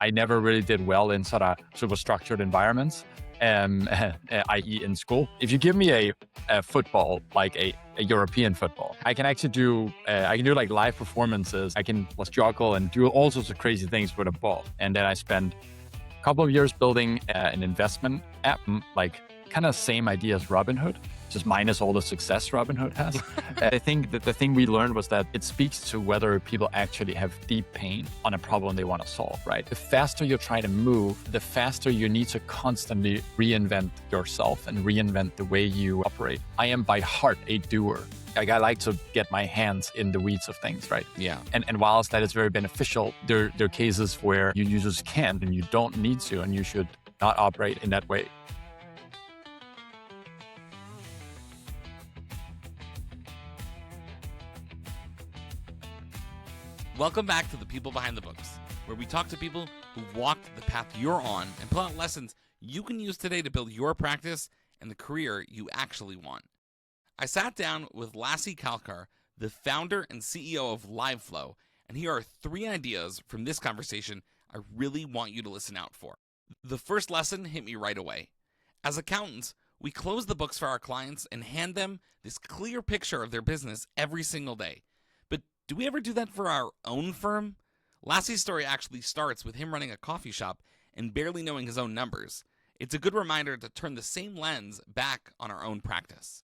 I never really did well in sort of super structured environments, i.e. in school. If you give me a football, like a European football, I can actually do, like live performances. I can juggle and do all sorts of crazy things with a ball. And then I spend a couple of years building an investment app, like kind of same idea as Robinhood, just minus all the success Robinhood has. I think that the thing we learned was that it speaks to whether people actually have deep pain on a problem they want to solve, right? The faster you're trying to move, the faster you need to constantly reinvent yourself and reinvent the way you operate. I am by heart a doer. Like, I like to get my hands in the weeds of things, right? Yeah. And whilst that is very beneficial, there are cases where you just can't and you don't need to, and you should not operate in that way. Welcome back to The People Behind the Books, where we talk to people who walked the path you're on and pull out lessons you can use today to build your practice and the career you actually want. I sat down with Lasse Kalkar, the founder and CEO of LiveFlow, and here are 3 ideas from this conversation I really want you to listen out for. The first lesson hit me right away. As accountants, we close the books for our clients and hand them this clear picture of their business every single day. But do we ever do that for our own firm? Lasse's story actually starts with him running a coffee shop and barely knowing his own numbers. It's a good reminder to turn the same lens back on our own practice.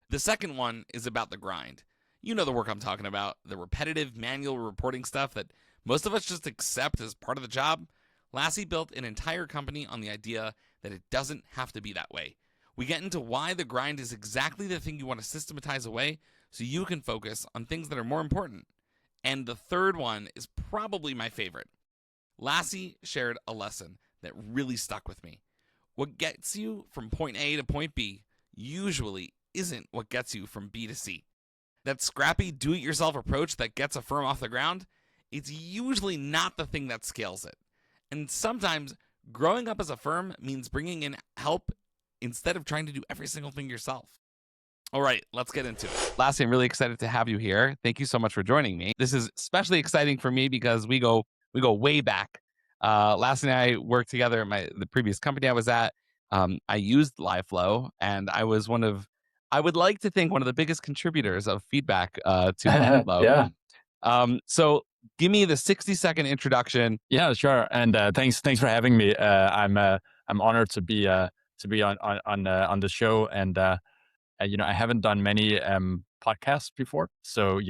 The second one is about the grind. You know the work I'm talking about, the repetitive manual reporting stuff that most of us just accept as part of the job. Lasse built an entire company on the idea that it doesn't have to be that way. We get into why the grind is exactly the thing you want to systematize away so you can focus on things that are more important. And the third one is probably my favorite. Lasse shared a lesson that really stuck with me. What gets you from point A to point B usually isn't what gets you from B to C. That scrappy do-it-yourself approach that gets a firm off the ground, it's usually not the thing that scales it. And sometimes growing up as a firm means bringing in help instead of trying to do every single thing yourself. All right, let's get into it. Lasse, I'm really excited to have you here. Thank you so much for joining me. This is especially exciting for me because we go way back. Lasse and I worked together at the previous company I was at. I used LiveFlow, and I was I would like to think one of the biggest contributors of feedback to LiveFlow. Yeah. So give me the 60-second introduction. Yeah, sure. And thanks for having me. I'm honored to be on the show, and I haven't done many podcasts before, so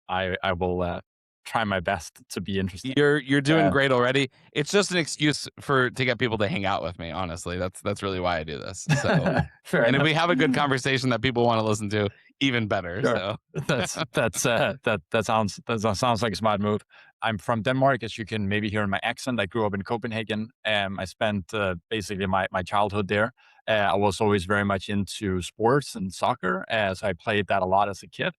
I will try my best to be interesting. You're doing great already. It's just an excuse to get people to hang out with me. Honestly, that's really why I do this. So, Fair and enough. if we have a good conversation that people want to listen to, even better. Sure. So that sounds like a smart move. I'm from Denmark, as you can maybe hear in my accent. I grew up in Copenhagen. I spent basically my childhood there. I was always very much into sports and soccer, so I played that a lot as a kid.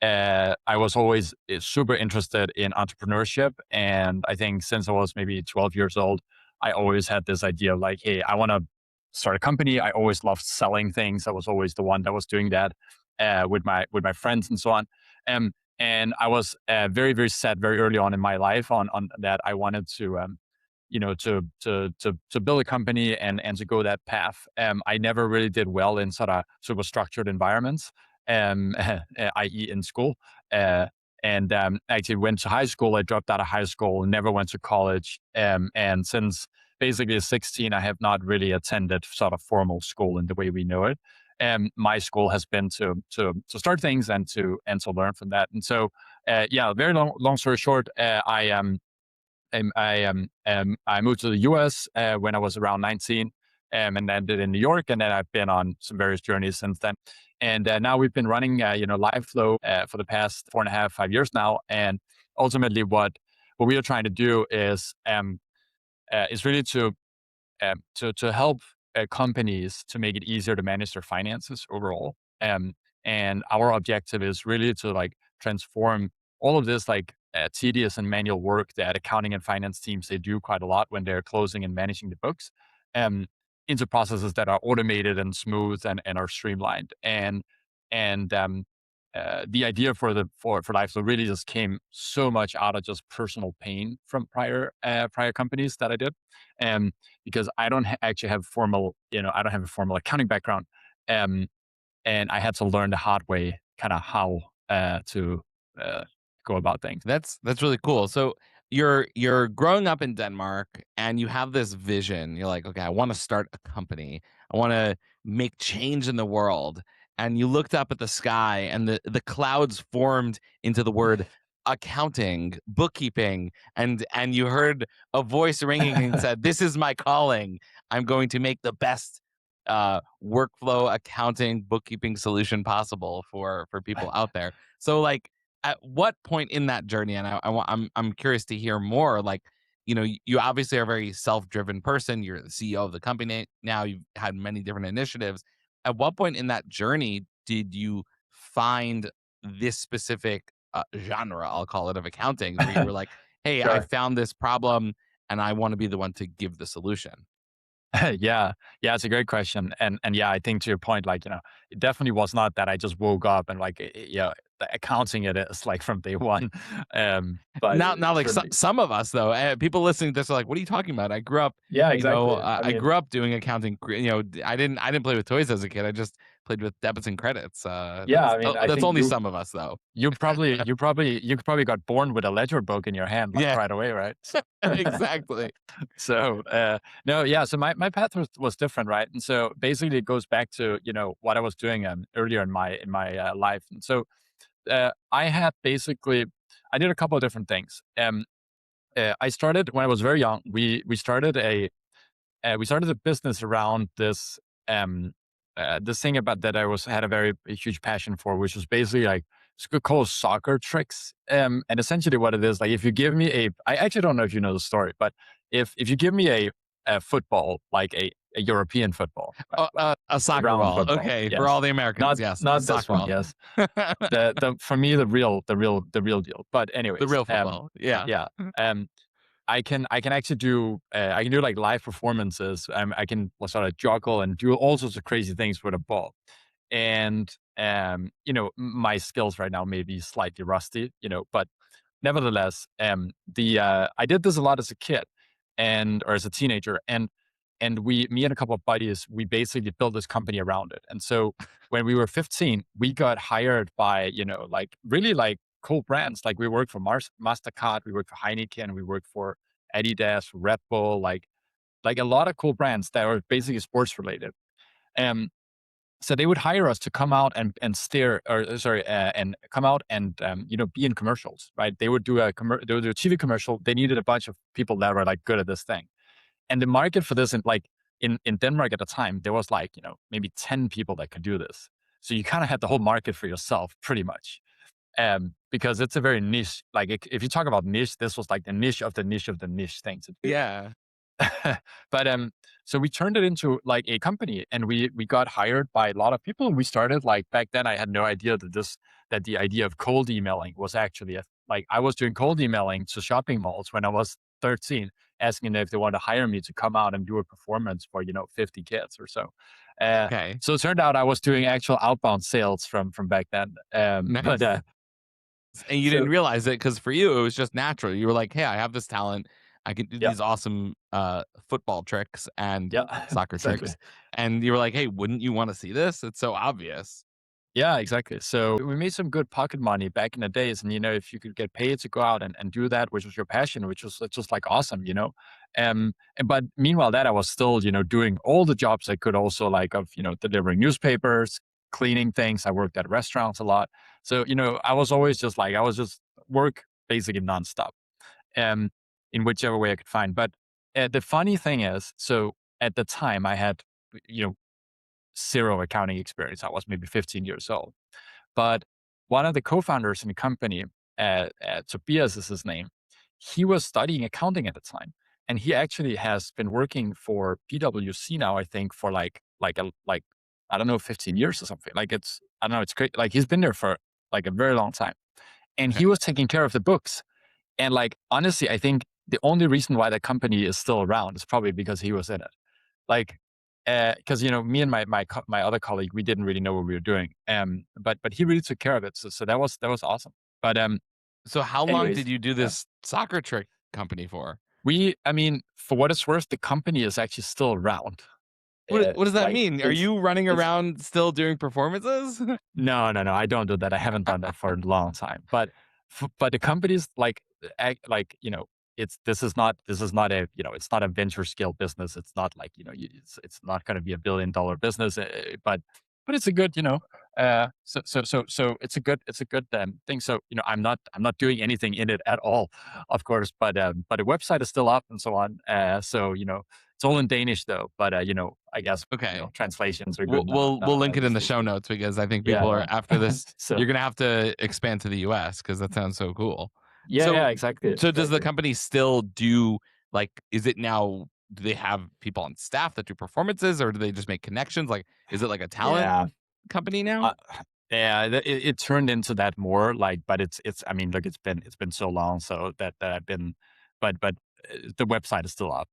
I was always super interested in entrepreneurship, and I think since I was maybe 12 years old, I always had this idea of like, hey, I want to start a company. I always loved selling things. I was always the one that was doing that with my friends and so on. And I was very, very set very early on in my life on that I wanted to to build a company and to go that path. I never really did well in sort of super structured environments, i.e. in school. And actually went to high school. I dropped out of high school, never went to college. And since basically 16, I have not really attended sort of formal school in the way we know it. And my school has been to start things and to learn from that. And so, very long story short, I moved to the U.S. When I was around 19, and landed in New York, and then I've been on some various journeys since then. And now we've been running, LiveFlow for the past 4.5, 5 years now. And ultimately, what we are trying to do is really to help companies to make it easier to manage their finances overall. And our objective is really to like transform all of this tedious and manual work that accounting and finance teams they do quite a lot when they're closing and managing the books, um, into processes that are automated and smooth and are streamlined. And the idea for LiveFlow really just came so much out of just personal pain from prior companies that I did, and because I don't actually have formal, I don't have a formal accounting background, um, and I had to learn the hard way, kind of how to uh, go about things. That's really cool. So you're growing up in Denmark and you have this vision. You're like, okay, I want to start a company. I want to make change in the world. And you looked up at the sky and the clouds formed into the word accounting, bookkeeping, and you heard a voice ringing and said, "This is my calling. I'm going to make the best workflow accounting bookkeeping solution possible for people out there." So like at what point in that journey, and I'm curious to hear more, like, you obviously are a very self-driven person. You're the CEO of the company now. You've had many different initiatives. At what point in that journey did you find this specific genre, I'll call it, of accounting, where you were like, hey, I Sure. found this problem and I want to be the one to give the solution? Yeah, yeah, it's a great question, and yeah, I think to your point, like, it definitely was not that I just woke up and like, the accounting it is like from day one, but Now, like certainly, some of us though, people listening to this are like, "What are you talking about?" I grew up, yeah, exactly. I I mean, grew up doing accounting. I didn't play with toys as a kid. I just played with debits and credits. yeah, I mean, I That's think only some of us though. you probably got born with a ledger book in your hand like Yeah, right away, right? exactly. So no, yeah, so my path was different, right? And so basically it goes back to what I was doing earlier in my life, and so I had basically I did a couple of different things. I started when I was very young. We started a business around this thing about that I was had a huge passion for, which was basically like it's called soccer tricks. And essentially what it is, like if you give me I actually don't know if you know the story, but if you give me a football, like a European football, right, like A a soccer round ball. football, Okay, for yes, all the Americans, not yes, a not this soccer one, ball. yes, the for me the real deal. But The anyways, real football. Yeah. yeah, um, I can actually do I can do like live performances. I can sort of juggle and do all sorts of crazy things with a ball. And my skills right now may be slightly rusty, but nevertheless, the I did this a lot as a kid and or as a teenager, and me and a couple of buddies, we basically built this company around it. And so when we were 15, we got hired by like really like cool brands. Like we worked for Mastercard, we worked for Heineken, we worked for Adidas, Red Bull, like a lot of cool brands that were basically sports related. Um, so they would hire us to come out and steer, or sorry, and come out and be in commercials, right? They would do a TV commercial. They needed a bunch of people that were like good at this thing, and the market for this, in Denmark at the time, there was like maybe 10 people that could do this. So you kind of had the whole market for yourself, pretty much, because it's a very niche. Like if you talk about niche, this was like the niche of the niche of the niche thing to do. Yeah. But so we turned it into like a company, and we got hired by a lot of people. We started like back then. I had no idea that the idea of cold emailing was actually like I was doing cold emailing to shopping malls when I was 13, asking if they wanted to hire me to come out and do a performance for 50 kids or so. Okay. So it turned out I was doing actual outbound sales from back then. But Nice. And you didn't so realize it because for you, it was just natural. You were like, "Hey, I have this talent. I can do yeah, these awesome football tricks and yeah, soccer exactly. tricks." And you were like, "Hey, wouldn't you want to see this? It's so obvious." Yeah, exactly. So we made some good pocket money back in the days. And, if you could get paid to go out and do that, which was your passion, which was just like awesome. But meanwhile, that I was still, doing all the jobs I could also like of, delivering newspapers, cleaning things. I worked at restaurants a lot. So, I was always just like, I was just work basically nonstop, um, in whichever way I could find. But the funny thing is, so at the time I had, you know, zero accounting experience. I was maybe 15 years old. But one of the co-founders in the company, Tobias is his name, he was studying accounting at the time. And he actually has been working for PwC now, I think, for like I don't know, 15 years or something. Like I don't know, it's great. Like he's been there for like a very long time. And he was taking care of the books. And like honestly, I think the only reason why the company is still around is probably because he was in it. Like because me and my other colleague, we didn't really know what we were doing. But he really took care of it. So that was awesome. But So how long anyways, did you do yeah. this soccer trick company for? I mean, for what it's worth, the company is actually still around. What does that Like mean? Are you running it's around still doing performances? no, no, no. I don't do that. I haven't done that for a long time. But the company's like it's this is not a it's not a venture scale business. It's not like it's not going to be $1 billion business. But it's a good so it's a good thing. So I'm not doing anything in it at all, of course. But the website is still up and so on. So it's all in Danish though. But I guess Okay. translations are We'll good now we'll we'll link it in these the days. show notes because I think people are Yeah, after yeah. this, So you're gonna have to expand to the US because that sounds so cool. yeah, So yeah, exactly, so does the exactly. company still do like is it now do they have people on staff that do performances or do they just make connections? Like is it like a talent Yeah, company now? uh, yeah. It turned into that more like, but it's. I mean, look, it's been so long, so that I've been, but the website is still up.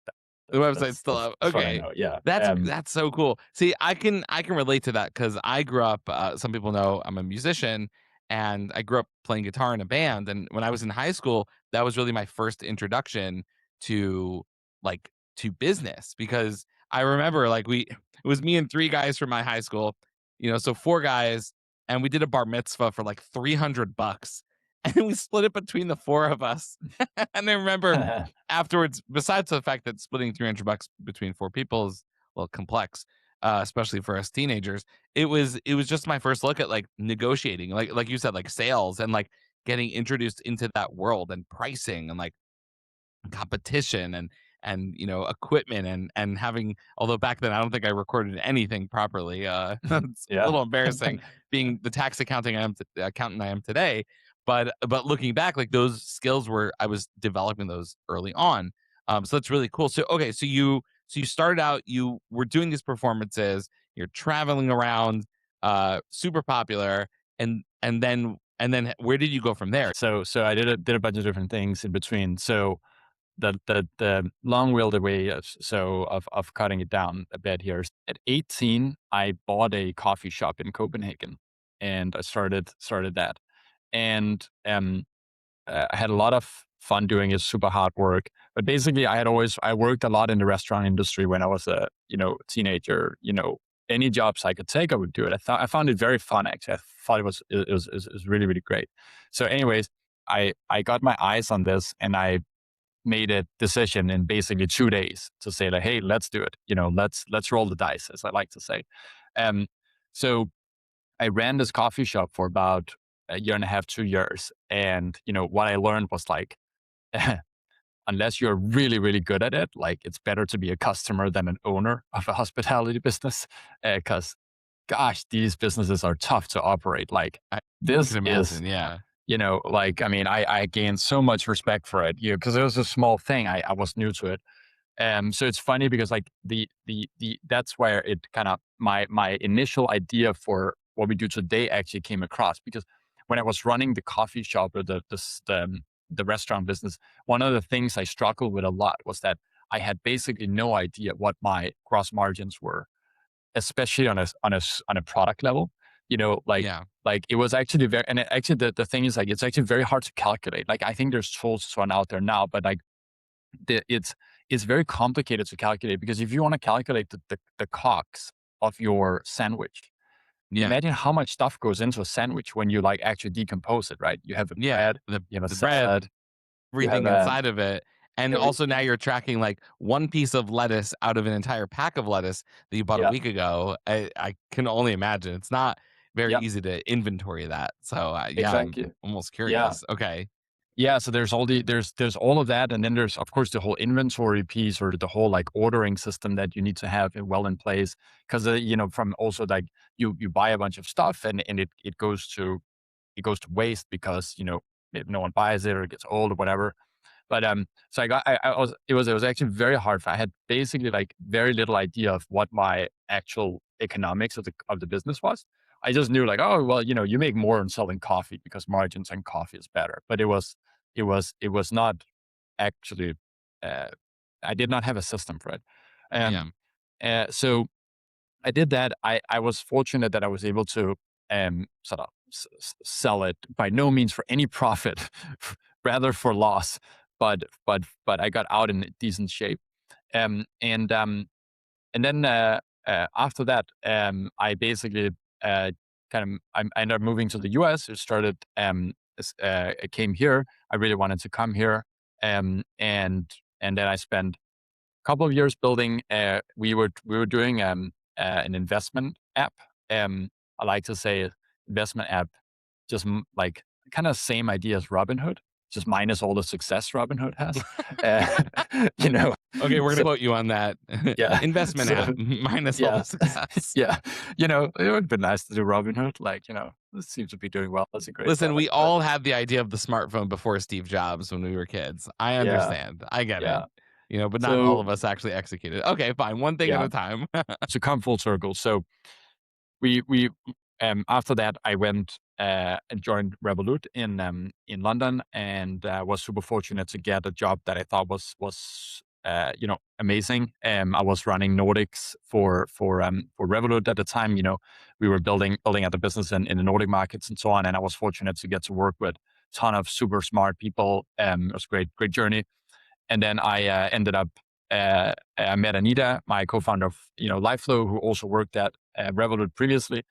The That's website's that's still that's up. that's what I Okay. know. Yeah. That's so cool. See, I can relate to that because I grew up. Some people know I'm a musician, and I grew up playing guitar in a band. And when I was in high school, that was really my first introduction to like to business because I remember like we it was me and three guys from my high school, so four guys, and we did a bar mitzvah for like $300, and we split it between the four of us. And I remember afterwards, besides the fact that splitting $300 between four people is a little complex, especially for us teenagers, it was just my first look at like negotiating, like you said, like sales and like getting introduced into that world and pricing and like competition and equipment and having although back then I don't think I recorded anything properly. It's a Yeah. little embarrassing being the tax accountant I am today, but looking back like those skills were I was developing those early on. So that's really cool. So okay, so you started out, you were doing these performances, you're traveling around, super popular, and then where did you go from there? So I did a bunch of different things in between. So the long wheeled way of cutting it down a bit here is at 18 I bought a coffee shop in Copenhagen, and I started that. And I had a lot of fun doing it, super hard work. But basically, I worked a lot in the restaurant industry when I was a teenager. Any jobs I could take, I would do it. I found it very fun. Actually, I thought it was really really great. So, anyways, I got my eyes on this, and I made a decision in basically 2 days to say like, hey, let's do it. Let's roll the dice, as I like to say. Um, so I ran this coffee shop for about a year and a half, 2 years. And, what I learned was like, unless you're really, really good at it, like it's better to be a customer than an owner of a hospitality business. Because, gosh, these businesses are tough to operate. Like, I this can is, imagine, yeah. like, I mean, I gained so much respect for it, because it was a small thing. I was new to it. So it's funny because like the that's where it kind of my initial idea for what we do today actually came across, because when I was running the coffee shop or the restaurant business, one of the things I struggled with a lot was that I had basically no idea what my gross margins were, especially on a product level. Like Yeah. it was actually very, and actually the thing is like it's actually very hard to calculate. Like I think there's tools run out there now, but like the it's very complicated to calculate, because if you want to calculate the cogs of your sandwich, Yeah. imagine how much stuff goes into a sandwich when you like actually decompose it, right? You have a Yeah. bread, The you have a the bread, salad, you have everything inside of it. And every also now you're tracking like one piece of lettuce out of an entire pack of lettuce that you bought a yeah, week ago. I can only imagine. It's not very yeah, easy to inventory that. So yeah, I'm exactly. almost Yeah. curious. Okay. Yeah, so there's all of that, and then there's of course the whole inventory piece, or the whole like ordering system that you need to have it well in place, because from also like you buy a bunch of stuff, and it goes to waste, because if no one buys it or it gets old or whatever. But so it was actually very hard. I had basically like very little idea of what my actual economics of the business was. I just knew like, oh well, you make more in selling coffee because margins on coffee is better. But it was not actually. Uh, I did not have a system for it. Yeah. Um, so I did that. I was fortunate that I was able to sort of sell it, by no means for any profit, rather for loss. But I got out in decent shape. Um, and um, and then after that, I basically I ended up moving to the U.S. It started. I came here. I really wanted to come here, and then I spent couple of years building. We were doing an investment app. I like to say investment app, just like kind of same idea as Robinhood, just minus all the success Robinhood has. You know, Okay, we're gonna so quote you on that. yeah, Investment so app minus all yeah, the success. yeah. It would be nice to do Robinhood. Like it seems to be doing well. That's a great Listen, product, we but all had the idea of the smartphone before Steve Jobs when we were kids. I yeah, understand. I get it. yeah. But not all So of us actually executed. Okay, fine. One thing at yeah, a time. to come full circle. So we after that I went and joined Revolut in London, and was super fortunate to get a job that I thought was amazing. I was running Nordics for Revolut at the time. We were building out the business in the Nordic markets and so on, and I was fortunate to get to work with a ton of super smart people. It was a great journey. And then I ended up, I met Anita, my co-founder of LiveFlow, who also worked at Revolut previously,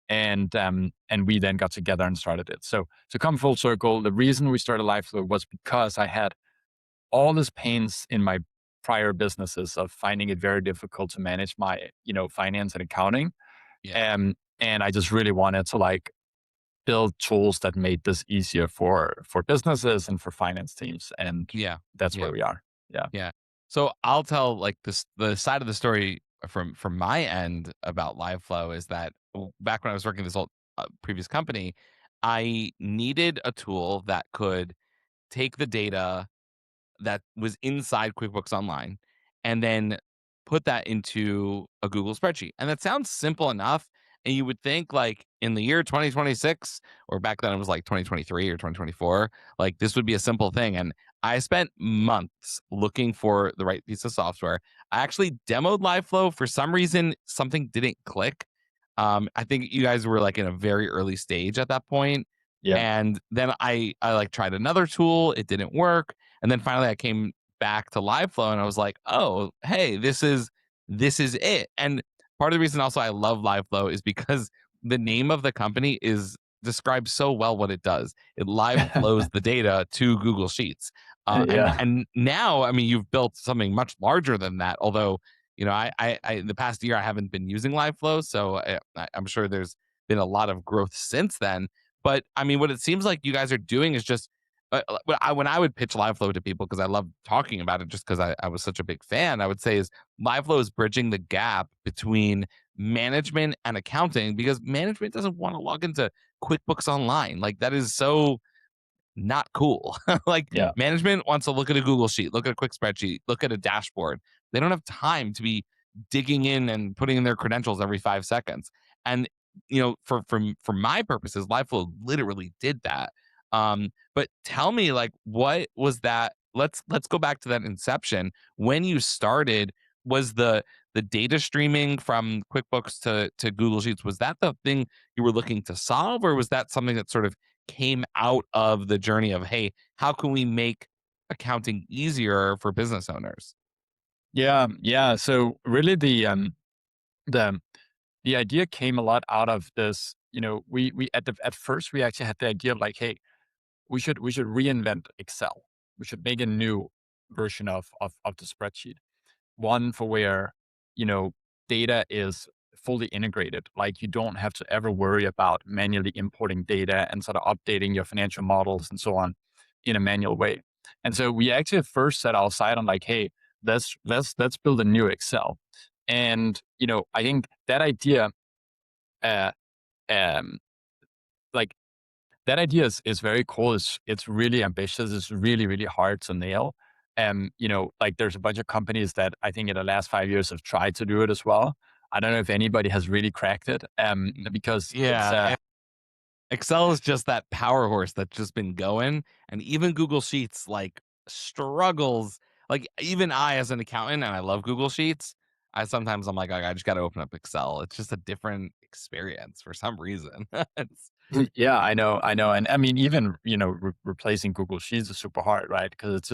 and we then got together and started it. So to come full circle, the reason we started LiveFlow was because I had all these pains in my prior businesses of finding it very difficult to manage my finance and accounting, Yeah. and I just really wanted to like build tools that made this easier for businesses and for finance teams, and Yeah. that's where Yeah. we are. Yeah. Yeah. So I'll tell like this the side of the story from my end about LiveFlow is that back when I was working this old previous company, I needed a tool that could take the data that was inside QuickBooks Online and then put that into a Google spreadsheet. And that sounds simple enough. And you would think like in the year 2026, or back then it was like 2023 or 2024, like this would be a simple thing. And I spent months looking for the right piece of software. I actually demoed LiveFlow. For some reason, something didn't click. I think you guys were like in a very early stage at that point. Yeah. And then I like tried another tool. It didn't work. And then finally I came back to LiveFlow and I was like, oh, hey, this is it. And part of the reason also I love LiveFlow is because the name of the company is describes so well what it does. It live flows the data to Google Sheets. And Yeah. and now, I mean, you've built something much larger than that. Although, I the past year I haven't been using LiveFlow, so I'm sure there's been a lot of growth since then. But I mean, what it seems like you guys are doing is just when I would pitch LiveFlow to people, because I love talking about it just because I was such a big fan, I would say is LiveFlow is bridging the gap between management and accounting, because management doesn't want to log into QuickBooks Online. Like that is so not cool. Like Yeah. management wants to look at a Google sheet, look at a quick spreadsheet, look at a dashboard. They don't have time to be digging in and putting in their credentials every 5 seconds. And for my purposes, LiveFlow literally did that. But tell me, like, what was that? Let's go back to that inception. When you started, was the data streaming from QuickBooks to Google Sheets, was that the thing you were looking to solve, or was that something that sort of came out of the journey of, hey, how can we make accounting easier for business owners? Yeah. Yeah. So really the the idea came a lot out of this. We at first we actually had the idea of like, hey, we should reinvent Excel. We should make a new version of the spreadsheet. One for where, you know, data is fully integrated. Like you don't have to ever worry about manually importing data and sort of updating your financial models and so on in a manual way. And so we actually first set our sight on like, hey, let's build a new Excel. And, I think that idea, uh, um, like that idea is very cool. It's really ambitious. It's really, really hard to nail. Like there's a bunch of companies that I think in the last 5 years have tried to do it as well. I don't know if anybody has really cracked it. Because it's Yeah, Excel is just that power horse that's just been going, and even Google Sheets like struggles. Like even I, as an accountant, and I love Google Sheets, I'm like, I just got to open up Excel. It's just a different experience for some reason. It's Yeah, I know, and I mean, even replacing Google Sheets is super hard, right? Because it's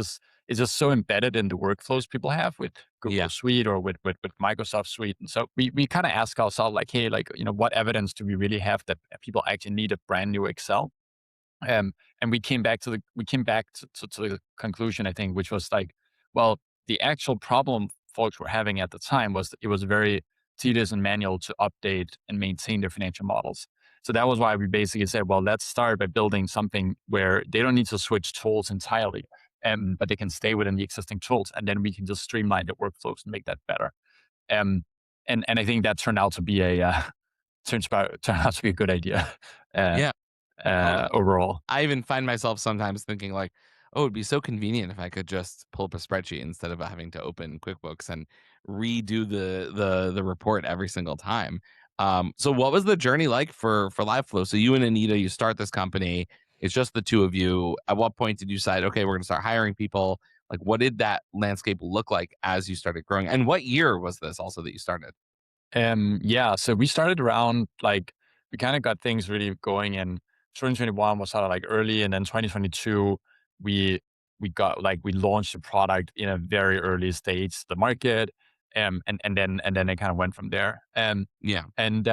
just so embedded in the workflows people have with Google yeah, Suite or with Microsoft Suite, and so we kind of ask ourselves like, hey, like what evidence do we really have that people actually need a brand new Excel? Um, and we came back to the conclusion, I think, which was like, well, the actual problem folks were having at the time was that it was very tedious and manual to update and maintain their financial models. So that was why we basically said, well, let's start by building something where they don't need to switch tools entirely, but they can stay within the existing tools, and then we can just streamline the workflows and make that better. Um, and I think that turned out to be a turned out to be a good idea uh, yeah. Oh, overall. I even find myself sometimes thinking like, oh, it'd be so convenient if I could just pull up a spreadsheet instead of having to open QuickBooks and redo the report every single time. So what was the journey like for LiveFlow? So you and Anita, you start this company. It's just the two of you. At what point did you decide, okay, we're going to start hiring people? Like, what did that landscape look like as you started growing? And what year was this also that you started? Yeah, so we started around like we kind of got things really going in 2021 was sort of like early, and then 2022 we we launched the product in a very early stage, the market, and then it kind of went from there. Yeah, And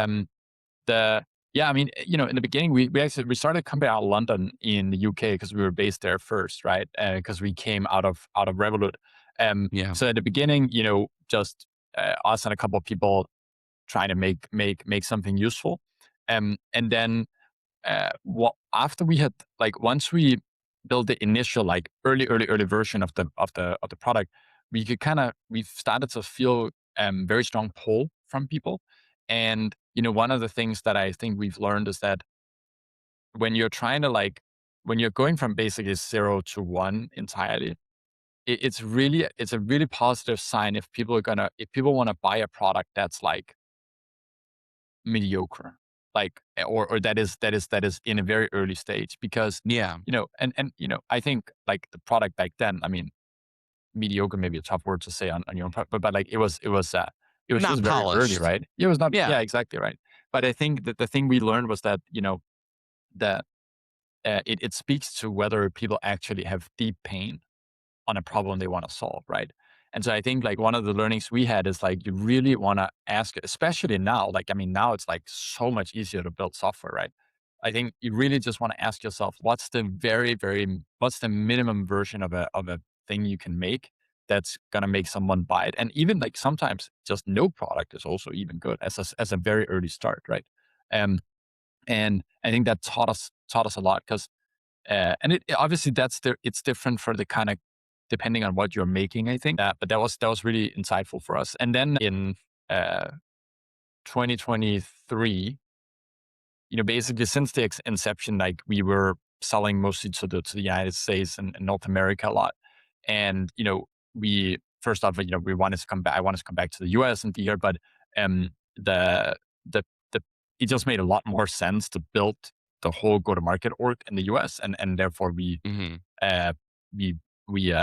the yeah, I mean, in the beginning we started a company out of London in the UK because we were based there first, right? Because we came out of Revolut. yeah, So at the beginning, just us and a couple of people trying to make something useful. And then after we had like once we built the initial like early version of the product, we started to feel very strong pull from people. And one of the things that I think we've learned is that when you're trying to like when you're going from basically 0 to 1 entirely, it's a really positive sign if people want to buy a product that's like mediocre, like, or that is in a very early stage because, yeah. I think like the product back then, I mean, mediocre may be a tough word to say on your own part, but like it was Not just very early, polished. right? It was not, Yeah, yeah, exactly right. But I think that the thing we learned was that, that it speaks to whether people actually have deep pain on a problem they want to solve, right? And so I think like one of the learnings we had is like you really want to ask, especially now, like I mean now it's like so much easier to build software, right? I think you really just want to ask yourself, what's the minimum version of a thing you can make that's gonna make someone buy it? And even like sometimes just no product is also even good as a very early start, right? Um, and I think that taught us a lot because and obviously it's different for the kind of depending on what you're making, I think. But that was really insightful for us. And then in uh, 2023, basically since the inception, like we were selling mostly to the United States and North America a lot. And we first off, we wanted to come back. I wanted to come back to the US and be here, but um, the the the it just made a lot more sense to build the whole go to market org in the US, and therefore hmm uh, we we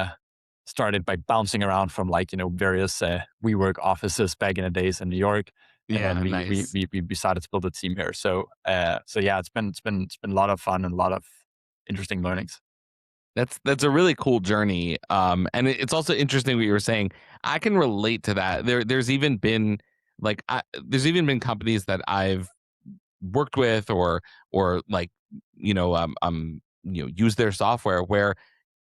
started by bouncing around from like various WeWork offices back in the days in New York, and then yeah, nice. we decided to build a team here. So yeah, it's been a lot of fun and a lot of interesting learnings. That's a really cool journey. And it's also interesting what you were saying. I can relate to that. There's even been there's even been companies that I've worked with or like use their software where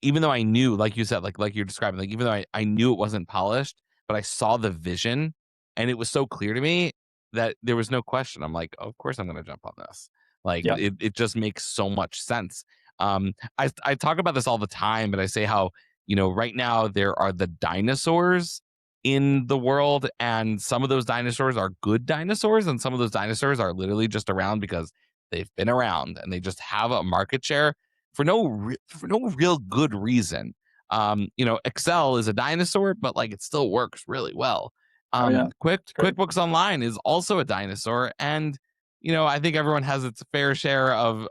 even though I knew, like you said, like you're describing, like even though I knew it wasn't polished, but I saw the vision and it was so clear to me that there was no question. I'm like, oh, of course I'm gonna jump on this. Like Yeah. it just makes so much sense. I talk about this all the time, but I say how, right now there are the dinosaurs in the world, and some of those dinosaurs are good dinosaurs, and some of those dinosaurs are literally just around because they've been around and they just have a market share for no real good reason. Excel is a dinosaur, but like it still works really well. Oh yeah. It's great. QuickBooks Online is also a dinosaur, and I think everyone has its fair share of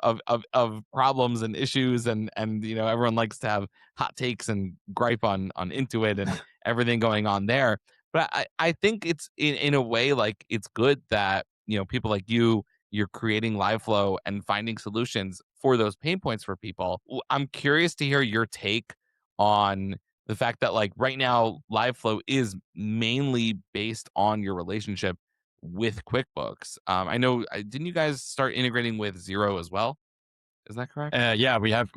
problems and issues, and everyone likes to have hot takes and gripe on Intuit and everything going on there. But I think it's in a way like it's good that, people like you're creating live flow and finding solutions for those pain points for people. I'm curious to hear your take on the fact that like right now live flow is mainly based on your relationship with QuickBooks. I know didn't you guys start integrating with Zero as well? Is that correct? Yeah, we have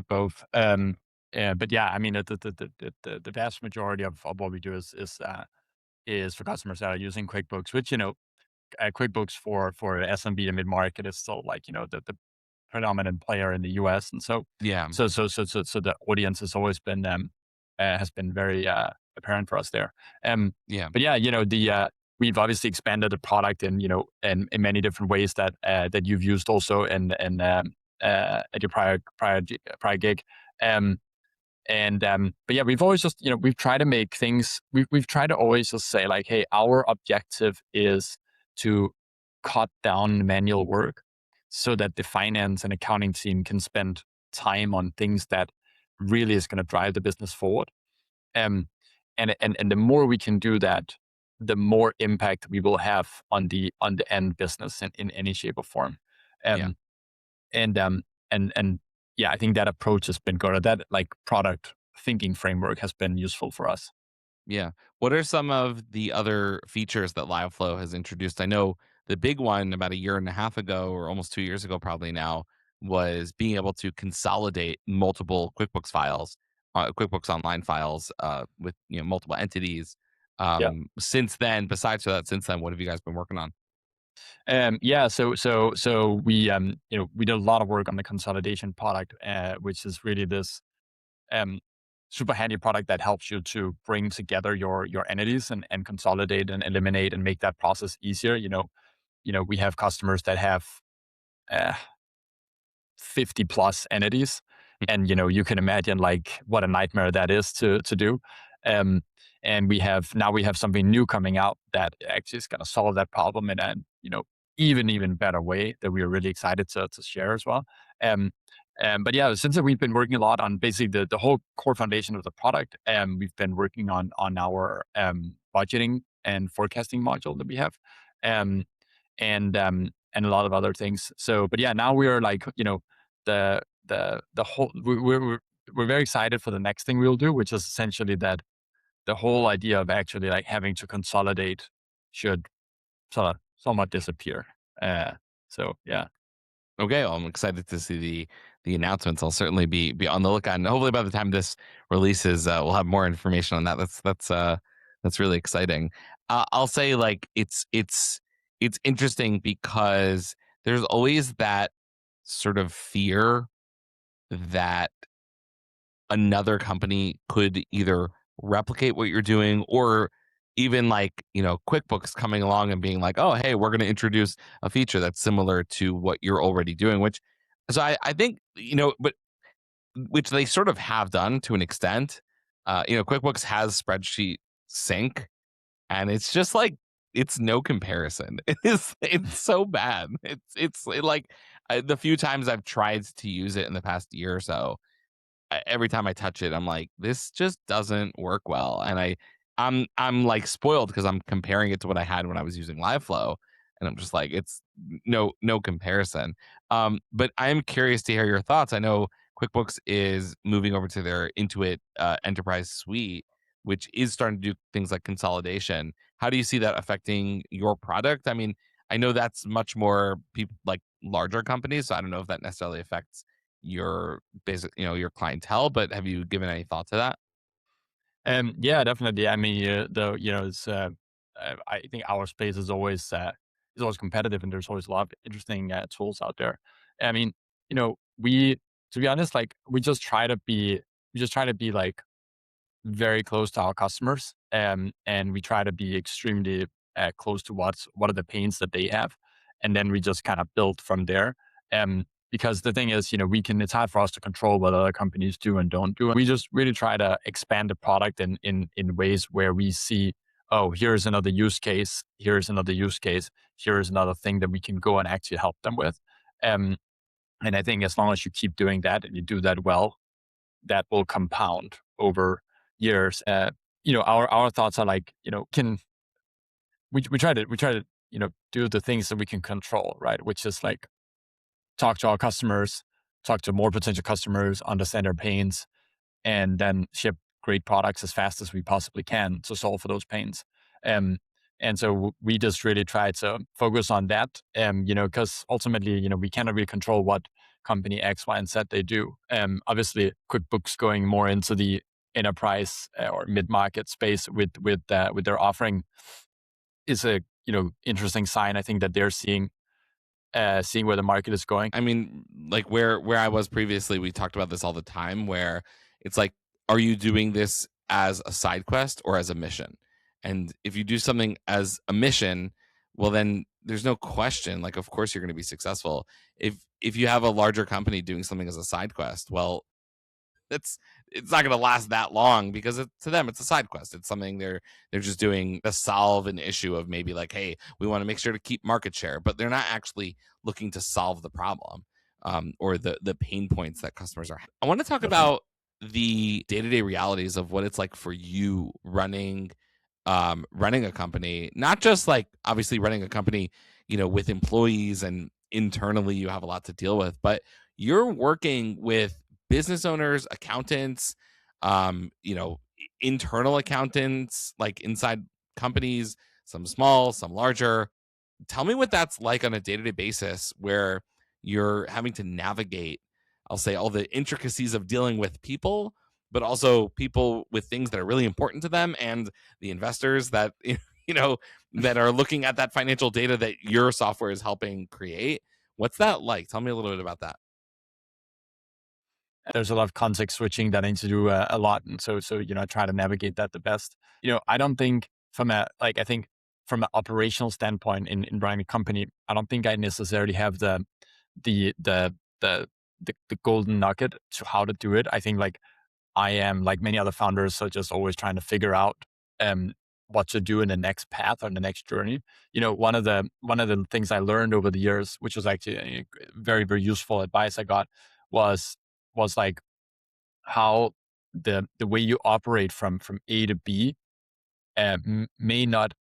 both. But yeah, I mean, the vast majority of what we do is for customers that are using QuickBooks, which QuickBooks for SMB and mid market is still like the predominant player in the US, and Yeah. so the audience has been very apparent for us there. Yeah. But yeah, we've obviously expanded the product in many different ways that you've used also at your prior gig. Um, but yeah, we've always just we've tried to make things. We've tried to always just say like, hey, our objective is to cut down manual work so that the finance and accounting team can spend time on things that really is going to drive the business forward. Um, and the more we can do that, the more impact we will have on the end business in any shape or form. Yeah. Um, and and yeah, I think that approach has been good. That like product thinking framework has been useful for us. Yeah. What are some of the other features that LiveFlow has introduced? I know the big one about a year and a half ago, or almost 2 years ago, probably now, was being able to consolidate multiple QuickBooks files, QuickBooks Online files, with multiple entities. Yeah. Since then, besides that, since then, what have you guys been working on? Yeah. So we did a lot of work on the consolidation product, which is really this um, super handy product that helps you to bring together your entities and consolidate and eliminate and make that process easier. We have customers that have uh, 50 plus entities, and you can imagine like what a nightmare that is to do. um and we have something new coming out that actually is going to solve that problem in a even better way that we are really excited to share as well. um but yeah, since then, we've been working a lot on basically the whole core foundation of the product. We've been working on our budgeting and forecasting module that we have, um and a lot of other things. So, but yeah, now we are like, the whole we're very excited for the next thing we'll do, which is essentially that the whole idea of actually like having to consolidate should sort of somewhat disappear. So yeah. Okay, well, I'm excited to see the announcements. I'll certainly be on the lookout, and hopefully by the time this releases, we'll have more information on that. That's really exciting. I'll say like it's interesting because there's always that sort of fear that another company could either replicate what you're doing or even like, QuickBooks coming along and being like, oh, hey, we're going to introduce a feature that's similar to what you're already doing, which, so I think, but which they sort of have done to an extent. QuickBooks has spreadsheet sync, and it's just like, it's no comparison. It's so bad. Like the few times I've tried to use it in the past year or so, every time I touch it, I'm like, this just doesn't work well. And I'm like spoiled because I'm comparing it to what I had when I was using LiveFlow, and I'm just like, it's no comparison. But I'm curious to hear your thoughts. I know QuickBooks is moving over to their Intuit Enterprise Suite, which is starting to do things like consolidation. How do you see that affecting your product? I mean, I know that's much more people like larger companies, so I don't know if that necessarily affects your basic, your clientele, but have you given any thought to that? Yeah, definitely. I mean, it's I think our space is always competitive, and there's always a lot of interesting tools out there. I mean, we to be honest, like we just try to be like very close to our customers, and we try to be extremely close to what are the pains that they have, and then we just kind of build from there. Because the thing is, it's hard for us to control what other companies do and don't do. And we just really try to expand the product in ways where we see, oh, here's another use case, here's another use case, here's another thing that we can go and actually help them with. Um, and I think as long as you keep doing that and you do that well, that will compound over years. our thoughts are like, can we try to do the things that we can control, right? Which is like talk to our customers, talk to more potential customers, understand their pains, and then ship great products as fast as we possibly can to solve for those pains. Um, and so we just really try to focus on that, because ultimately, we cannot really control what company X, Y, and Z they do. Obviously, QuickBooks going more into the enterprise or mid-market space with their offering is a interesting sign. I think that they're seeing where the market is going. I mean, like where I was previously, we talked about this all the time, where it's like, are you doing this as a side quest or as a mission? And if you do something as a mission, well, then there's no question, like, of course you're going to be successful. If you have a larger company doing something as a side quest, well, it's not going to last that long, because to them it's a side quest. It's something they're just doing to solve an issue of, maybe like, hey, we want to make sure to keep market share, but they're not actually looking to solve the problem, or the pain points that customers are. I want to talk Definitely. about the day-to-day realities of what it's like for you running a company, not just like obviously running a company, with employees, and internally you have a lot to deal with, but you're working with business owners, accountants, internal accountants, like inside companies, some small, some larger. Tell me what that's like on a day-to-day basis, where you're having to navigate, I'll say, all the intricacies of dealing with people, but also people with things that are really important to them, and the investors that that are looking at that financial data that your software is helping create. What's that like? Tell me a little bit about that. There's a lot of context switching that I need to do a lot, and so I try to navigate that the best. I don't think I think from an operational standpoint in running a company, I don't think I necessarily have the the the the golden nugget to how to do it. I think like I am like many other founders, so just always trying to figure out um what to do in the next path or the next journey. One of the things I learned over the years, which was actually very, very useful advice I got, was like how the way you operate from A to B may not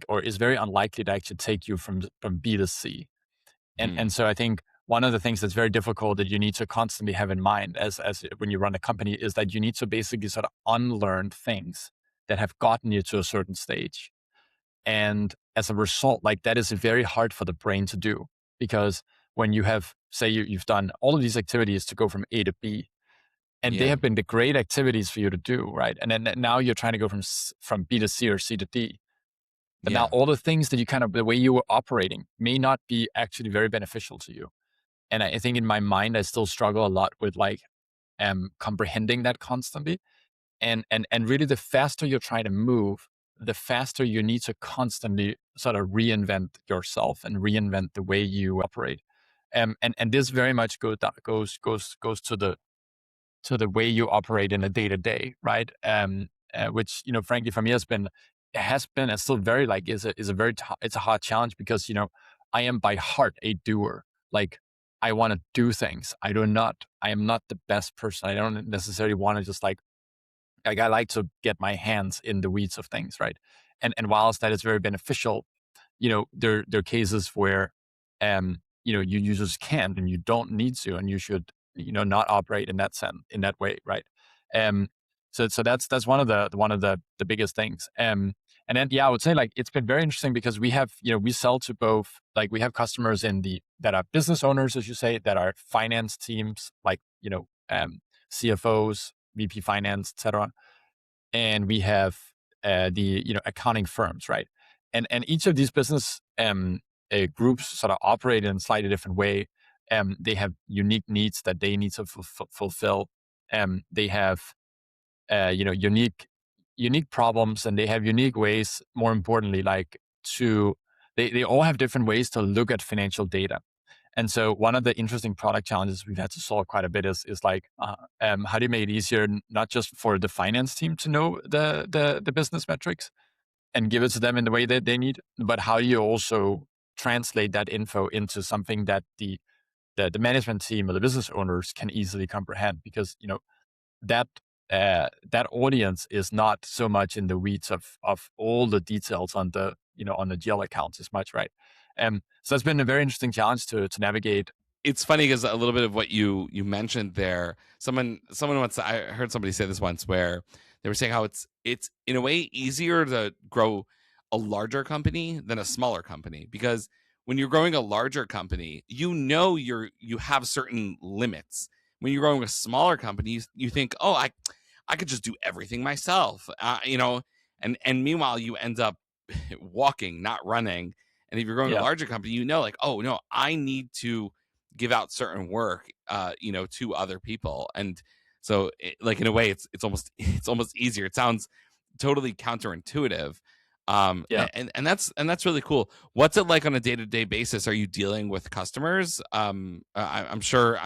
or is very unlikely to actually take you from B to C. And Hmm. and so I think one of the things that's very difficult that you need to constantly have in mind as when you run a company is that you need to basically sort of unlearn things that have gotten you to a certain stage. And as a result, like that is very hard for the brain to do, because when you have, say, you've done all of these activities to go from A to B, and they Yeah. have been the great activities for you to do, right? And then now you're trying to go from B to C or C to D. But now Yeah. all the things that the way you were operating may not be actually very beneficial to you. And I think in my mind, I still struggle a lot with comprehending that constantly. And really, the faster you're trying to move, the faster you need to constantly sort of reinvent yourself and reinvent the way you operate. And this very much goes to the way you operate in a day to day, right? Which frankly, for me has been and still very is a very it's a hard challenge, because I am by heart a doer. Like I want to do things. I am not the best person. I don't necessarily want to just like I like to get my hands in the weeds of things, right? And whilst that is very beneficial, there are cases where you just can't and you don't need to, and you should not operate in that sense, in that way, right? um so that's one of the biggest things. And then I would say like it's been very interesting, because we sell to both, like we have customers that are business owners, as you say, that are finance teams, like CFOs, VP finance, etc. And we have the accounting firms, right? And each of these business groups sort of operate in a slightly different way. They have unique needs that they need to fulfill. They have unique problems, and they have unique ways. More importantly, they all have different ways to look at financial data. And so one of the interesting product challenges we've had to solve quite a bit is how do you make it easier, not just for the finance team to know the business metrics and give it to them in the way that they need, but how do you also translate that info into something that the management team or the business owners can easily comprehend? Because that that audience is not so much in the weeds of all the details on the on the GL accounts as much, right? So that's been a very interesting challenge to navigate. It's funny because a little bit of what you mentioned there, someone once, I heard somebody say this once, where they were saying how it's in a way easier to grow a larger company than a smaller company, because when you're growing a larger company, you have certain limits. When you're growing a smaller company, you think, oh, I could just do everything myself, and meanwhile you end up walking, not running. And if you're growing a Yeah, larger company, like, oh no, I need to give out certain work, to other people. And so, like, in a way, it's almost it's almost easier. It sounds totally counterintuitive, yeah. and that's really cool. What's it like on a day-to-day basis? Are you dealing with customers? I'm sure.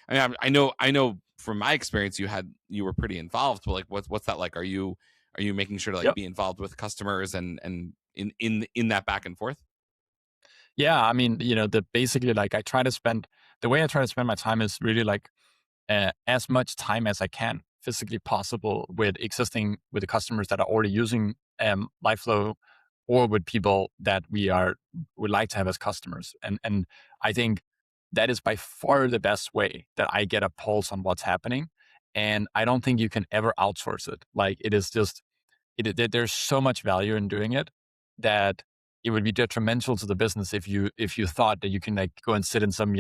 I know from my experience, you were pretty involved, but like, what's that like? Are you making sure to like Yep. be involved with customers and in that back and forth? Yeah, I mean, the basically like I try to spend the way I try to spend my time is really like as much time as I can physically possible with the customers that are already using LiveFlow, or with people that would like to have as customers. And I think that is by far the best way that I get a pulse on what's happening. And I don't think you can ever outsource it. Like it is just there's so much value in doing it that it would be detrimental to the business if you thought that you can like go and sit in some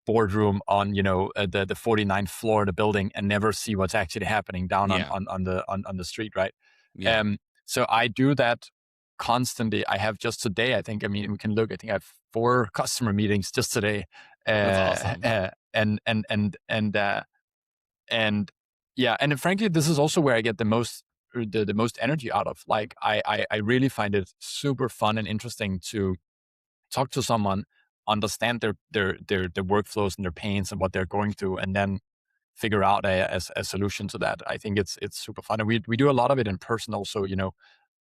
boardroom on the 49th floor of the building and never see what's actually happening down Yeah, on the street, right? yeah, So I do that constantly. I have just today, I think, I mean, we can look, I think I have 4 customer meetings just today. that's uh, awesome. uh, and yeah, and then frankly, this is also where I get the most energy out of. Like I really find it super fun and interesting to talk to someone, understand their workflows and their pains and what they're going through, and then figure out a solution to that. I think it's super fun, and we do a lot of it in person also.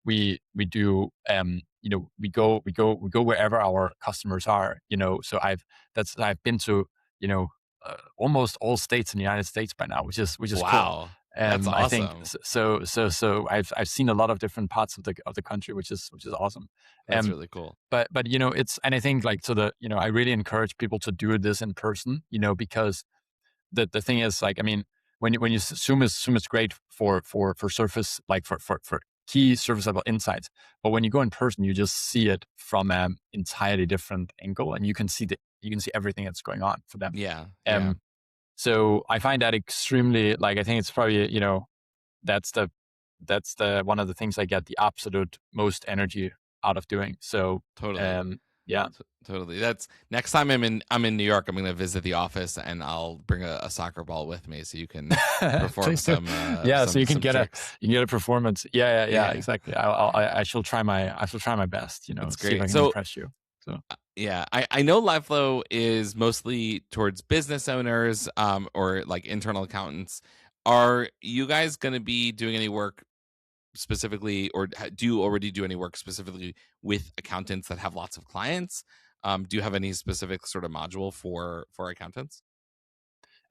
We do we go wherever our customers are. So I've been to you know almost all states in the United States by now, which is cool. Wow, that's I think awesome. so. I've seen a lot of different parts of the country, which is awesome. That's really cool. But it's, and I think like, so I really encourage people to do this in person, because the thing is, like, I mean, when you Zoom is great for surface, like for key surface level insights, but when you go in person, you just see it from an entirely different angle, and you can see everything that's going on for them. Yeah, yeah, Um, so I find that extremely, like, I think it's probably that's the one of the things I get the absolute most energy out of doing. So totally. um, yeah. Totally. That's next time I'm in New York, I'm gonna visit the office and I'll bring a soccer ball with me so you can perform Please do. some Yeah, so some you can some get a tricks. performance. Yeah, Yeah, exactly. I shall try my best. that's See if I great. can So impress you. So yeah, I know LiveFlow is mostly towards business owners, or like internal accountants. Are you guys gonna be doing any work specifically, or do you already do any work specifically with accountants that have lots of clients? Do you have any specific sort of module for accountants?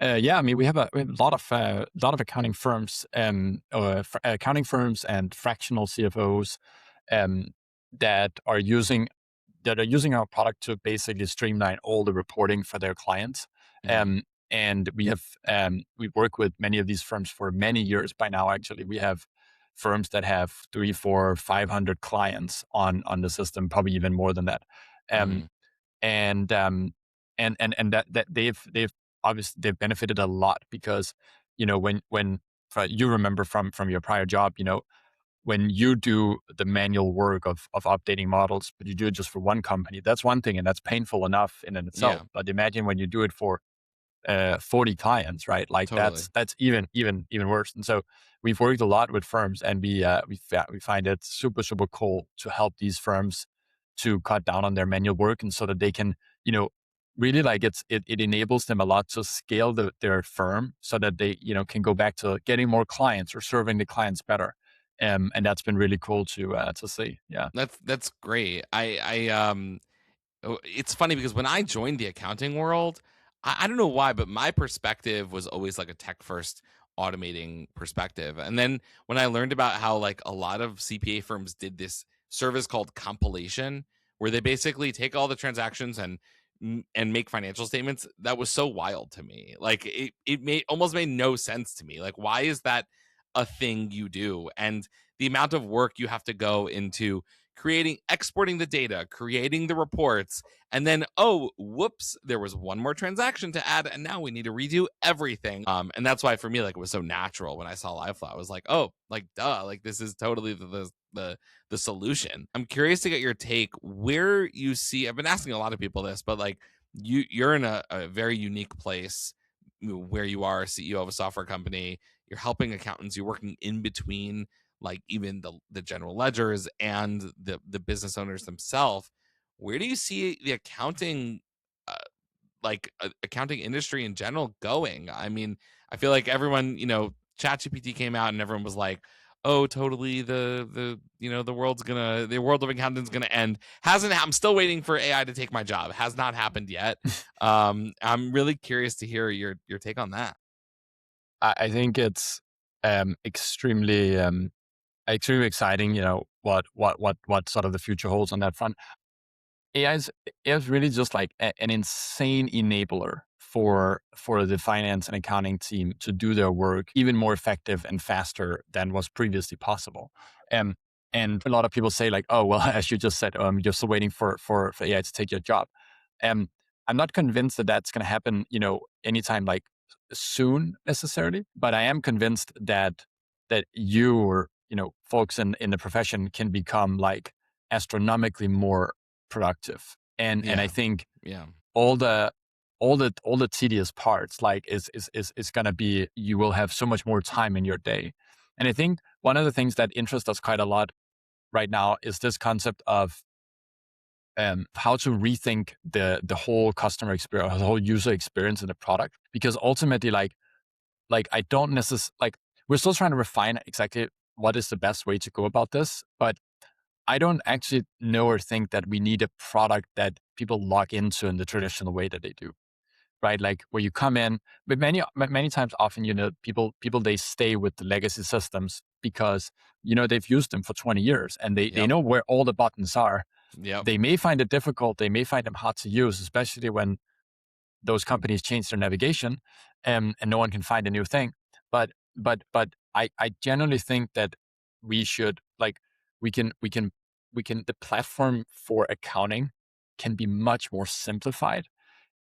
yeah, I mean, we have a lot of accounting firms, accounting firms and fractional CFOs, um, that are using our product to basically streamline all the reporting for their clients. Hmm. And we work with many of these firms for many years by now. Actually, we have firms that have 3, 4, 500 clients on the system, probably even more than that. Um, Hmm. and that they've obviously they've benefited a lot because when you remember from your prior job, when you do the manual work of updating models, but you do it just for one company, that's one thing, and that's painful enough in and itself. Yeah, But imagine when you do it for 40 clients, right? Like totally. that's even worse. And so we've worked a lot with firms, and we find it super super cool to help these firms to cut down on their manual work, and so that they can, really, like, it enables them a lot to scale their firm so that they can go back to getting more clients or serving the clients better. And that's been really cool to see. Yeah. That's great. It's funny because when I joined the accounting world, I don't know why, but my perspective was always like a tech first automating perspective. And then when I learned about how like a lot of CPA firms did this service called compilation, where they basically take all the transactions and make financial statements, that was so wild to me. Like it almost made no sense to me. Like, why is that a thing you do? And the amount of work you have to go into exporting the data, creating the reports, and then, oh, whoops, there was one more transaction to add, and now we need to redo everything. And that's why for me, like, it was so natural when I saw LiveFlow. I was like, oh, like, duh, like this is totally the solution. I'm curious to get your take where you see. I've been asking a lot of people this, but like you're in a very unique place where you are a CEO of a software company. You're helping accountants. You're working in between like even the general ledgers and the business owners themselves. Where do you see the accounting accounting industry in general going? I mean, I feel like everyone, ChatGPT came out and everyone was like, oh, totally, the the world of accounting is gonna end. I'm still waiting for AI to take my job. Has not happened yet. I'm really curious to hear your take on that. I think it's extremely extremely exciting. What sort of the future holds on that front. AI is really just like an insane enabler for the finance and accounting team to do their work even more effective and faster than was previously possible. Um, and a lot of people say like, oh, well, as you just said, you're still waiting for AI to take your job. Um, I'm not convinced that that's going to happen, anytime like soon necessarily, but I am convinced that you or, folks in the profession can become like astronomically more productive. And I think Yeah. all the tedious parts like is gonna be, you will have so much more time in your day. And I think one of the things that interests us quite a lot right now is this concept of how to rethink the whole customer experience, the whole user experience in the product. Because ultimately, like I don't necessarily like, we're still trying to refine exactly what is the best way to go about this, but I don't actually know or think that we need a product that people log into in the traditional way that they do, right? Like where you come in, but many times, often, people they stay with the legacy systems because they've used them for 20 years and they Yep. know where all the buttons are. Yep. They may find it difficult. They may find them hard to use, especially when those companies change their navigation, and no one can find a new thing. But I generally think that we should like we can the platform for accounting can be much more simplified.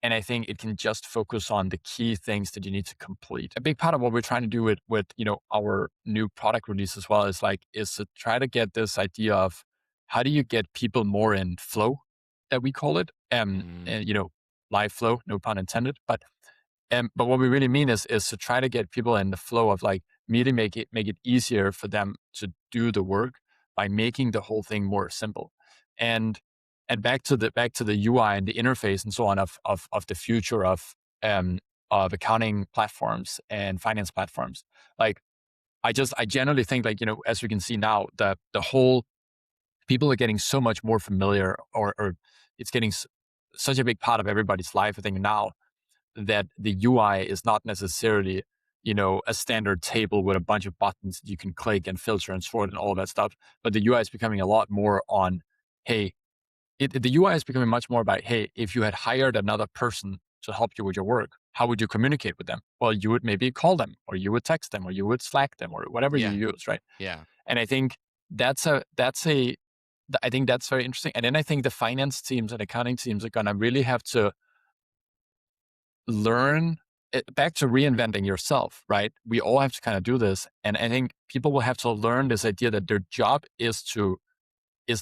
And I think it can just focus on the key things that you need to complete. A big part of what we're trying to do with our new product release as well is to try to get this idea of how do you get people more in flow, that we call it, and live flow, no pun intended. But what we really mean is to try to get people in the flow of like really make it easier for them to do the work by making the whole thing more simple. And back to the UI and the interface and so on of the future of accounting platforms and finance platforms. Like I generally think, like, as we can see now, the whole people are getting so much more familiar, or it's getting such a big part of everybody's life, I think, now, that the UI is not necessarily, a standard table with a bunch of buttons you can click and filter and sort and all that stuff. But the UI is becoming a lot more on, hey, the UI is becoming much more about, hey, if you had hired another person to help you with your work, how would you communicate with them? Well, you would maybe call them, or you would text them, or you would Slack them, or whatever you Yeah. use, right? Yeah. And I think I think that's very interesting. And then I think the finance teams and accounting teams are going to really have to learn back to reinventing yourself, right? We all have to kind of do this. And I think people will have to learn this idea that their job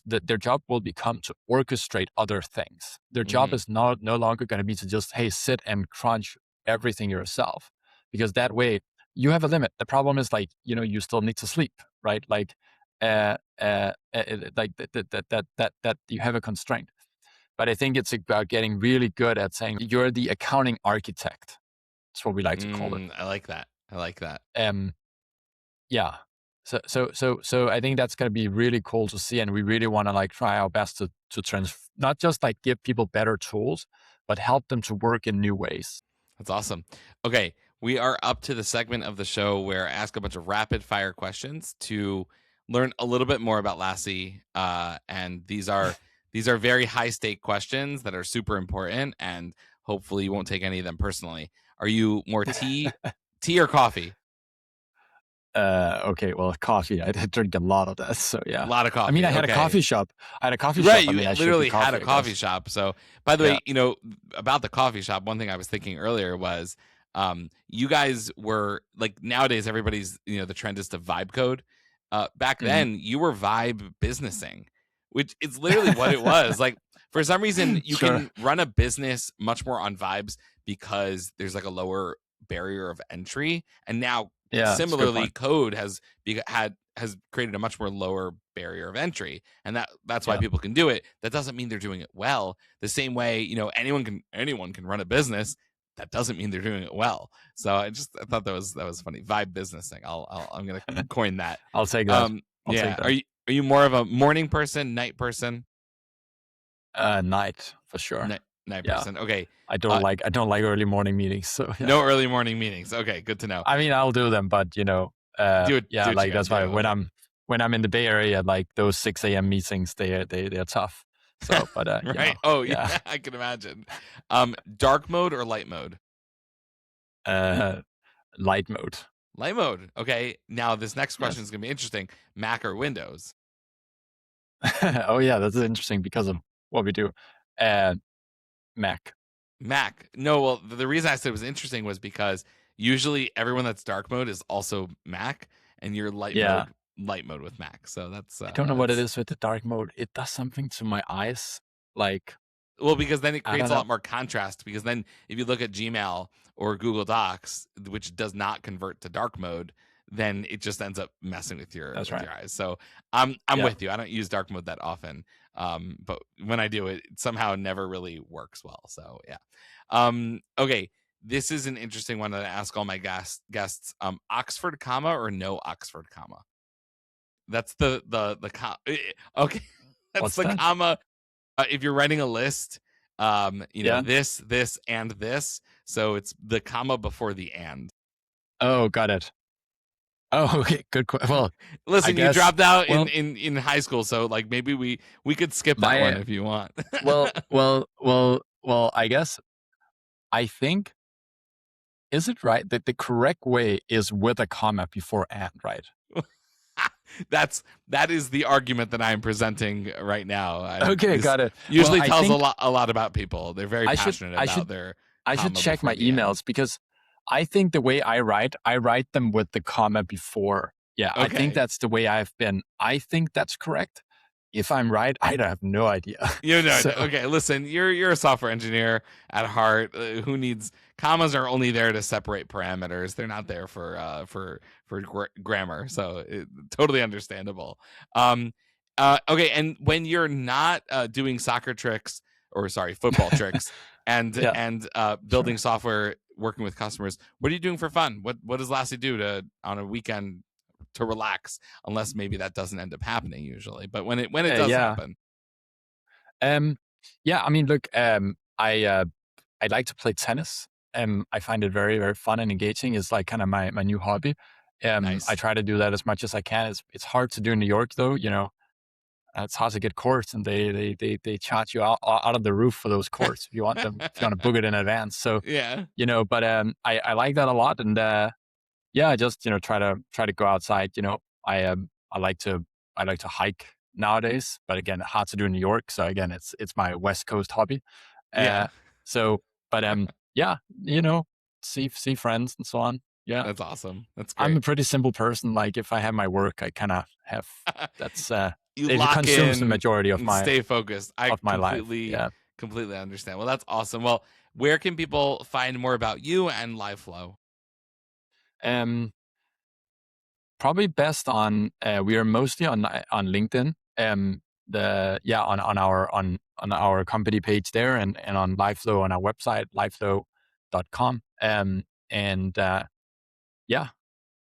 their job will become to orchestrate other things. Their job is no longer going to be to just, hey, sit and crunch everything yourself, because that way you have a limit. The problem is, like, you still need to sleep, right? Like, like that you have a constraint. But I think it's about getting really good at saying you're the accounting architect. That's what we like to call it. I like that. I like that. Yeah. So I think that's going to be really cool to see, and we really want to like try our best to not just like give people better tools, but help them to work in new ways. That's awesome. Okay, We are up to the segment of the show where I ask a bunch of rapid fire questions to learn a little bit more about Lassie. And these are very high stake questions that are super important, and hopefully you won't take any of them personally. Are you more tea or coffee? Okay, well, coffee. I drink a lot of that, so yeah. A lot of coffee. I mean, I had okay. a coffee shop. I had a coffee Right, shop. I you mean, I should literally do had coffee, a I coffee guess. shop. So, by the Yeah. way, you know, about the coffee shop, one thing I was thinking earlier was you guys were like, nowadays everybody's, you know, the trend is to vibe code. Back Mhm. then you were vibe businessing, which is literally what it was. Like, for some reason you Sure. can run a business much more on vibes because there's like a lower barrier of entry, and now Yeah, that's a good similarly point. code has created a much more lower barrier of entry, and that's why Yeah. people can do it. That doesn't mean they're doing it well. The same way, you know, anyone can run a business. That doesn't mean they're doing it well. So I thought that was funny. Vibe businessing. I'm gonna coin that. I'll take that. I'll Yeah. take that. Are you more of a morning person, night person? Night for sure. Night Yeah. person. Okay. I don't like early morning meetings. So yeah. No early morning meetings. Okay, good to know. I mean, I'll do them, but you know, Do what like you that's gotta why do. when I'm in the Bay Area, like those 6 a.m. meetings, they're tough. So, but right. you know, Oh yeah, I can imagine. Dark mode or light mode? Light mode. Light mode. Okay. Now this next question Yes. is gonna be interesting. Mac or Windows? Oh yeah, that's interesting because of what we do. Mac. Mac. No, well, the reason I said it was interesting was because usually everyone that's dark mode is also Mac, and you're light mode with Mac. So that's I don't know what it is with the dark mode. It does something to my eyes. Like, well, because then it I creates don't a know. lot more contrast. Because then if you look at Gmail or Google Docs, which does not convert to dark mode, then it just ends up messing with your That's your eyes. So I'm Yeah. with you. I don't use dark mode that often, but when I do, it somehow never really works well. So yeah. Okay, this is an interesting one that I ask all my guests. Oxford comma or no Oxford comma? That's the okay. That's What's the that? comma. If you're writing a list, you know, Yeah. this, and this. So it's the comma before the and. Oh, got it. Oh, okay. Good. Well, Listen, guess- you dropped out well- in high school, so like maybe we could skip that My- one if you want. well, I guess I think, is it right that the correct way is with a comma before and, right? that is the argument that I'm presenting right now. Okay, got it. Usually Well, I tells think a lot about people. They're very passionate about their. I should comma check my before the end. emails because I think the way I write them with the comma before. Yeah, I Okay. think that's the way I've been. I think that's correct. If I'm right, I have no idea. You know, So- okay. Listen, you're a software engineer at heart. Who needs commas? Are only there to separate parameters. They're not there for grammar. So totally understandable. Okay, and when you're not doing soccer tricks or football tricks and Yeah. building software, working with customers, what are you doing for fun? What does Lassie do on a weekend to relax? Unless maybe that doesn't end up happening usually, but when it does happen. Yeah, I mean, look, I like to play tennis. I find it very, very fun and engaging. It's like kind of my new hobby. Nice. I try to do that as much as I can. It's hard to do in New York though, you know. It's hard to get courts, and they charge you out of the roof for those courts if you want them, if you want to book it in advance. So yeah, you know, but I like that a lot, and yeah, I just, you know, try to go outside. You know, I like to hike nowadays, but again, hard to do in New York. So again, it's my West Coast hobby. Yeah. So, but yeah, you know, see friends and so on. Yeah, that's awesome. That's great. I'm a pretty simple person. Like if I have my work, I kind of have that's you it lock consumes in the majority of and my stay focused. I of my completely life. Yeah. completely understand. Well, that's awesome. Well, where can people find more about you and LiveFlow? Probably best on we are mostly on LinkedIn. On our company page there, and on LiveFlow on our website liveflow.com. Yeah,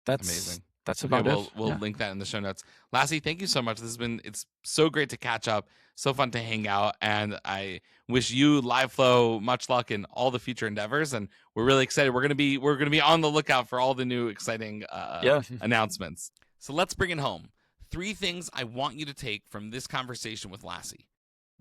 that's amazing. that's about it. We'll link that in the show notes. Lasse, thank you so much. It's so great to catch up, so fun to hang out, and I wish you, LiveFlow, much luck in all the future endeavors. And we're really excited. We're gonna be on the lookout for all the new exciting announcements. So let's bring it home. 3 things I want you to take from this conversation with Lasse.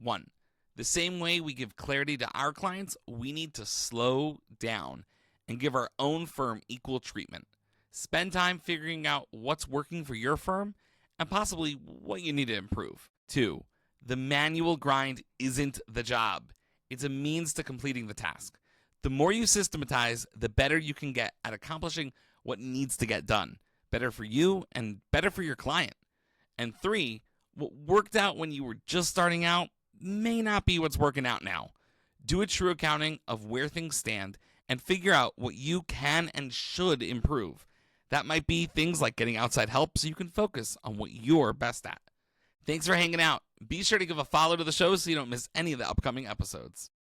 1, the same way we give clarity to our clients, we need to slow down and give our own firm equal treatment. Spend time figuring out what's working for your firm and possibly what you need to improve. 2, the manual grind isn't the job. It's a means to completing the task. The more you systematize, the better you can get at accomplishing what needs to get done. Better for you and better for your client. And 3, what worked out when you were just starting out may not be what's working out now. Do a true accounting of where things stand and figure out what you can and should improve. That might be things like getting outside help so you can focus on what you're best at. Thanks for hanging out. Be sure to give a follow to the show so you don't miss any of the upcoming episodes.